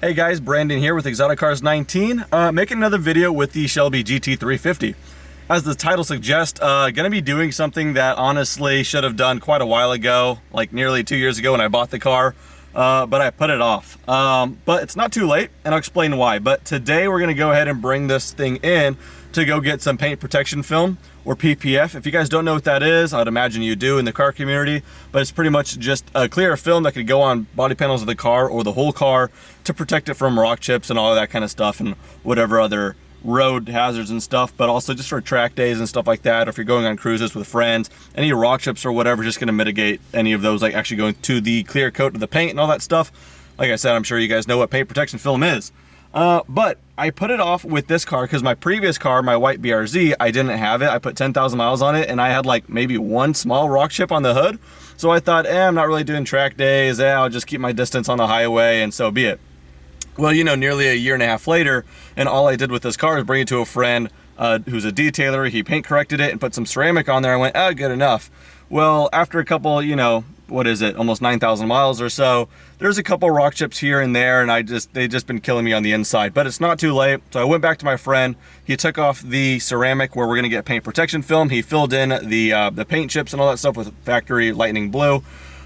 Hey guys, Brandon here with Exotic Cars 19, making another video with the Shelby GT350. As the title suggests, gonna be doing something that honestly should have done quite a while ago, like nearly 2 years ago when I bought the car, but I put it off. But it's not too late, and I'll explain why. But today we're gonna go ahead and bring this thing in to go get some paint protection film, or PPF. If you guys don't know what that is, I'd imagine you do in the car community, but it's pretty much just a clear film that could go on body panels of the car or the whole car to protect it from rock chips and all of that kind of stuff and whatever other road hazards and stuff, but also just for track days and stuff like that, or if you're going on cruises with friends, any rock chips or whatever, just going to mitigate any of those, like actually going to the clear coat of the paint and all that stuff. Like I said, I'm sure you guys know what paint protection film is. But I put it off with this car because my previous car, my white BRZ, I didn't have it. I put 10,000 miles on it and I had like maybe one small rock chip on the hood. So I thought, I'm not really doing track days. I'll just keep my distance on the highway and so be it. Well, you know, nearly a year and a half later, and all I did with this car is bring it to a friend who's a detailer. He paint corrected it and put some ceramic on there. I went, good enough. Well, after a couple, you know, what is it, almost 9,000 miles or so, there's a couple rock chips here and there, and they've just been killing me on the inside, but it's not too late. So I went back to my friend. He took off the ceramic where we're gonna get paint protection film. He filled in the paint chips and all that stuff with factory lightning blue.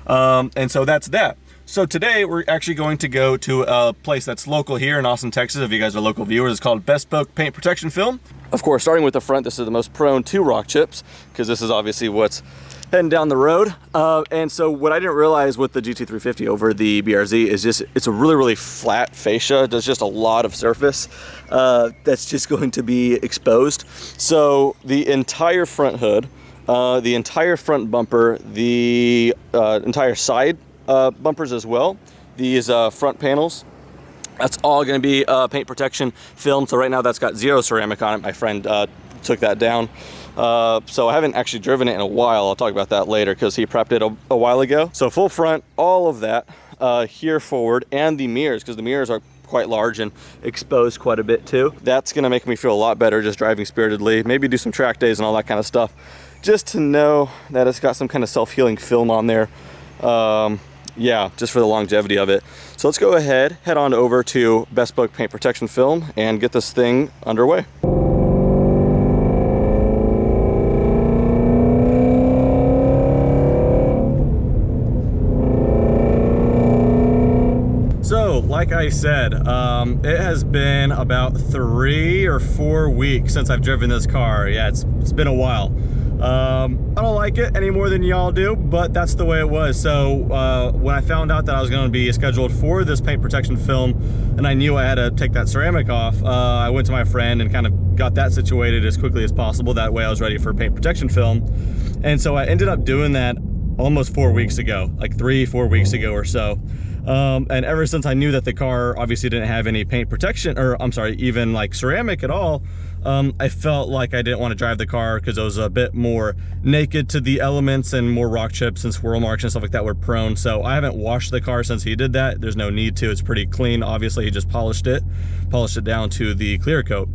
And so that's that. So today we're actually going to go to a place that's local here in Austin, Texas. If you guys are local viewers, it's called Bespoke Paint Protection Film. Of course, starting with the front, this is the most prone to rock chips because this is obviously what's heading down the road. And so what I didn't realize with the GT350 over the BRZ is just, it's a really, really flat fascia. There's just a lot of surface that's just going to be exposed. So the entire front hood, the entire front bumper, the entire side bumpers as well, these front panels, that's all going to be paint protection film. So right now that's got zero ceramic on it. My friend took that down. So I haven't actually driven it in a while. I'll talk about that later because he prepped it a while ago. So full front, all of that here forward, and the mirrors, because the mirrors are quite large and exposed quite a bit too. That's going to make me feel a lot better just driving spiritedly. Maybe do some track days and all that kind of stuff, just to know that it's got some kind of self-healing film on there. Yeah, just for the longevity of it. So let's go ahead, head on over to Bespoke Paint Protection Film and get this thing underway. So, like I said, it has been about 3 or 4 weeks since I've driven this car. Yeah, it's been a while. I don't like it any more than y'all do, but that's the way it was. So when I found out that I was going to be scheduled for this paint protection film and I knew I had to take that ceramic off, I went to my friend and kind of got that situated as quickly as possible. That way I was ready for paint protection film. And so I ended up doing that almost 4 weeks ago, like 3-4 weeks ago or so. And ever since I knew that the car obviously didn't have any paint protection, or I'm sorry, even like ceramic at all, I felt like I didn't want to drive the car because it was a bit more naked to the elements and more rock chips and swirl marks and stuff like that were prone. So I haven't washed the car since he did that. There's no need to. It's pretty clean. Obviously, he just polished it down to the clear coat.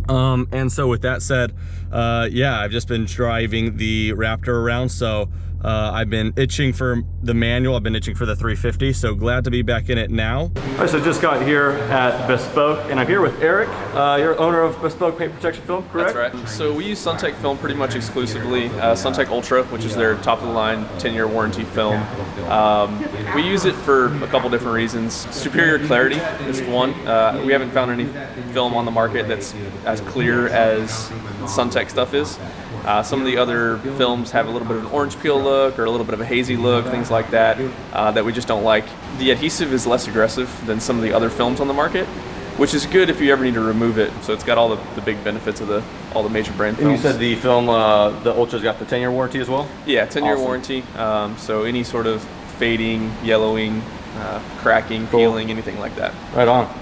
And so with that said, yeah, I've just been driving the Raptor around. So I've been itching for the manual. I've been itching for the 350, so glad to be back in it now. All right, so just got here at Bespoke, and I'm here with Eric. You're owner of Bespoke Paint Protection Film, correct? That's right. So we use SunTech film pretty much exclusively. SunTech Ultra, which is their top-of-the-line 10-year warranty film. We use it for a couple different reasons. Superior clarity is one. We haven't found any film on the market that's as clear as SunTech stuff is. Some of the other films have a little bit of an orange peel look or a little bit of a hazy look, things like that, that we just don't like. The adhesive is less aggressive than some of the other films on the market, which is good if you ever need to remove it. So it's got all the big benefits of all the major brand films. And you said the film, the Ultra's got the 10-year warranty as well? Yeah, 10-year Awesome. warranty. So any sort of fading, yellowing, cracking, peeling, anything like that. Right on.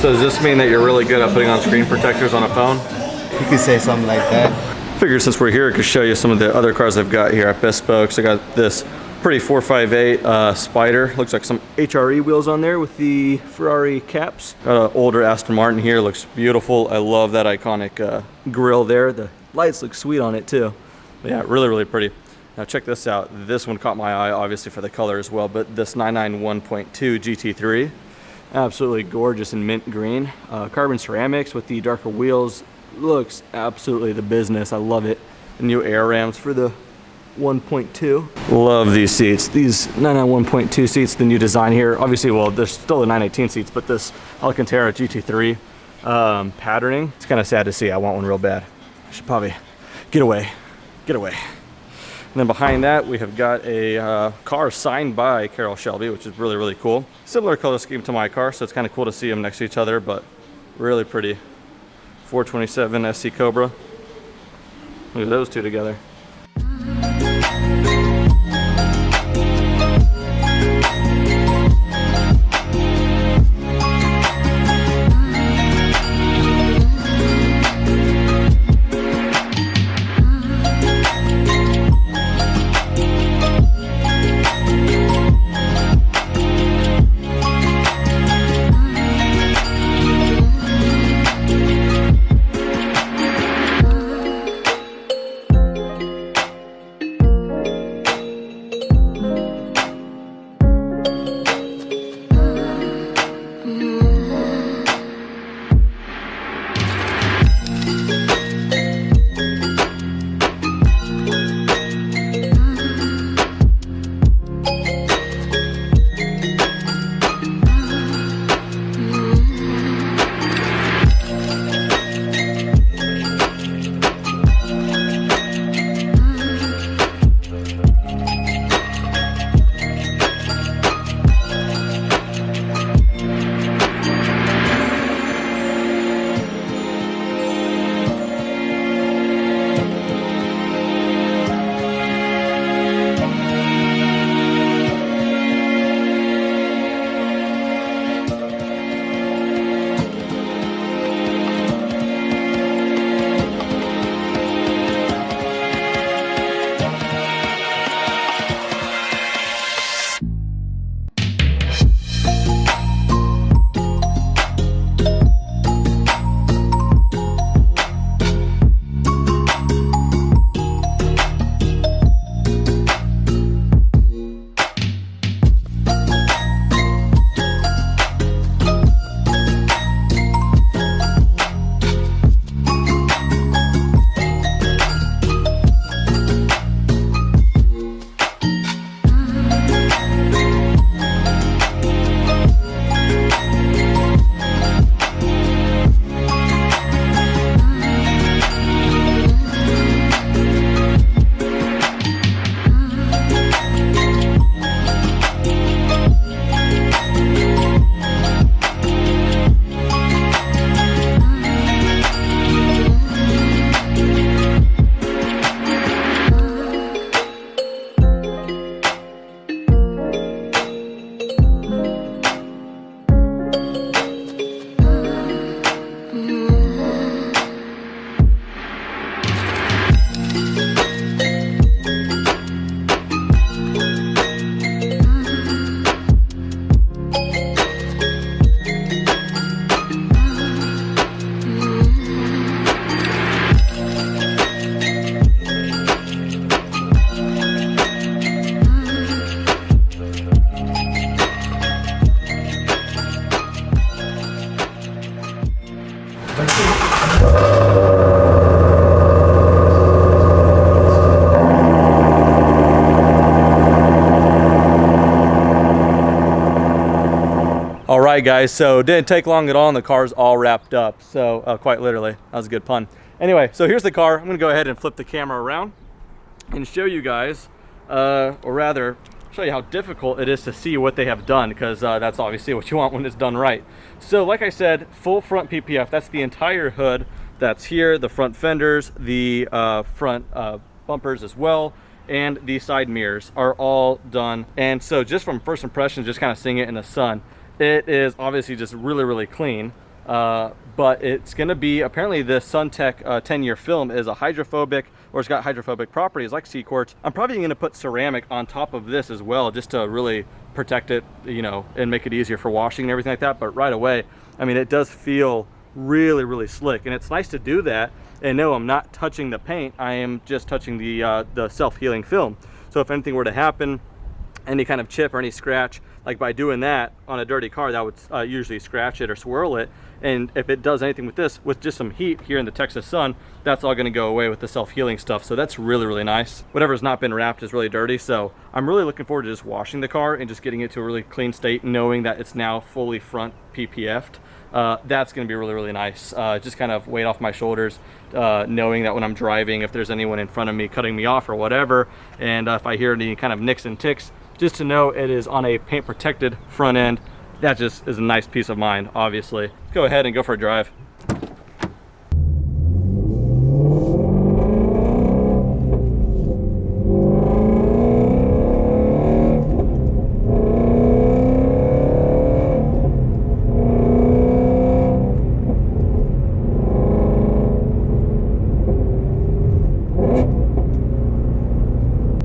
So does this mean that you're really good at putting on screen protectors on a phone? You could say something like that. Figure since we're here, I could show you some of the other cars I've got here at Bespoke. So I got this pretty 458 Spider. Looks like some HRE wheels on there with the Ferrari caps. Got an older Aston Martin here. Looks beautiful. I love that iconic grille there. The lights look sweet on it too. But yeah, really, really pretty. Now check this out. This one caught my eye, obviously for the color as well, but this 991.2 GT3. Absolutely gorgeous in mint green. Carbon ceramics with the darker wheels. Looks absolutely the business. I love it. The new air rams for the 1.2. Love these seats. These 991.2 seats, the new design here. Obviously, well, there's still the 918 seats, but this Alcantara GT3 patterning, it's kind of sad to see. I want one real bad. I should probably get away. Get away. And then behind that, we have got a car signed by Carroll Shelby, which is really, really cool. Similar color scheme to my car, so it's kind of cool to see them next to each other, but really pretty. 427 SC Cobra. Look at those two together. All right, guys, so didn't take long at all and the car's all wrapped up. So quite literally, that was a good pun. Anyway, so here's the car. I'm gonna go ahead and flip the camera around and show you guys, or rather show you how difficult it is to see what they have done, because that's obviously what you want when it's done right. So like I said, full front PPF, that's the entire hood that's here, the front fenders, the front bumpers as well, and the side mirrors are all done. And so just from first impressions, just kind of seeing it in the sun, it is obviously just really, really clean. But it's going to be, apparently the SunTech 10-year film is a hydrophobic, or it's got hydrophobic properties like sea quartz. I'm probably going to put ceramic on top of this as well, just to really protect it, you know, and make it easier for washing and everything like that. But right away, I mean, it does feel really, really slick, and it's nice to do that and know I'm not touching the paint. I am just touching the self-healing film. So if anything were to happen, any kind of chip or any scratch, like by doing that on a dirty car, that would usually scratch it or swirl it. And if it does anything with this, with just some heat here in the Texas sun, that's all going to go away with the self-healing stuff. So that's really, really nice. Whatever's not been wrapped is really dirty. So I'm really looking forward to just washing the car and just getting it to a really clean state, knowing that it's now fully front PPF'd. That's going to be really, really nice. Just kind of weight off my shoulders, knowing that when I'm driving, if there's anyone in front of me cutting me off or whatever, and if I hear any kind of nicks and ticks, just to know it is on a paint protected front end. That just is a nice peace of mind, obviously. Go ahead and go for a drive.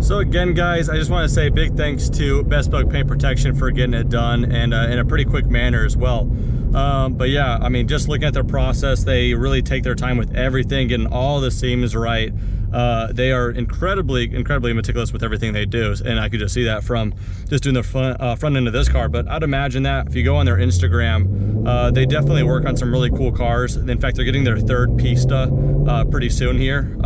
So again, guys, I just want to say big thanks to Bespoke Paint Protection for getting it done, and in a pretty quick manner as well. But yeah, I mean, just looking at their process, they really take their time with everything, getting all the seams right. They are incredibly meticulous with everything they do, and I could just see that from just doing the front end of this car. But I'd imagine that if you go on their Instagram, they definitely work on some really cool cars. In fact, they're getting their third Pista pretty soon here.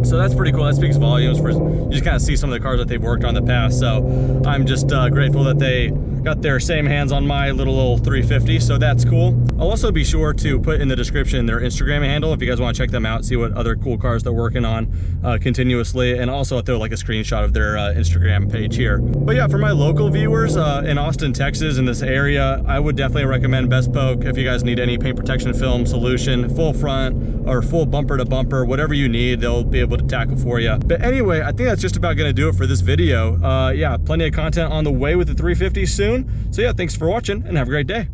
So that's pretty cool. That speaks volumes for, you just kind of see some of the cars that they've worked on in the past. So I'm just grateful that they got their same hands on my little 350, so that's cool. I'll also be sure to put in the description their Instagram handle if you guys want to check them out, see what other cool cars they're working on continuously, and also I'll throw like a screenshot of their Instagram page here. But yeah, for my local viewers in Austin, Texas, in this area, I would definitely recommend Bespoke if you guys need any paint protection film solution, full front or full bumper to bumper, whatever you need, they'll be able to tackle for you. But anyway, I think that's just about gonna do it for this video. Yeah, plenty of content on the way with the 350 soon. So yeah, thanks for watching and have a great day.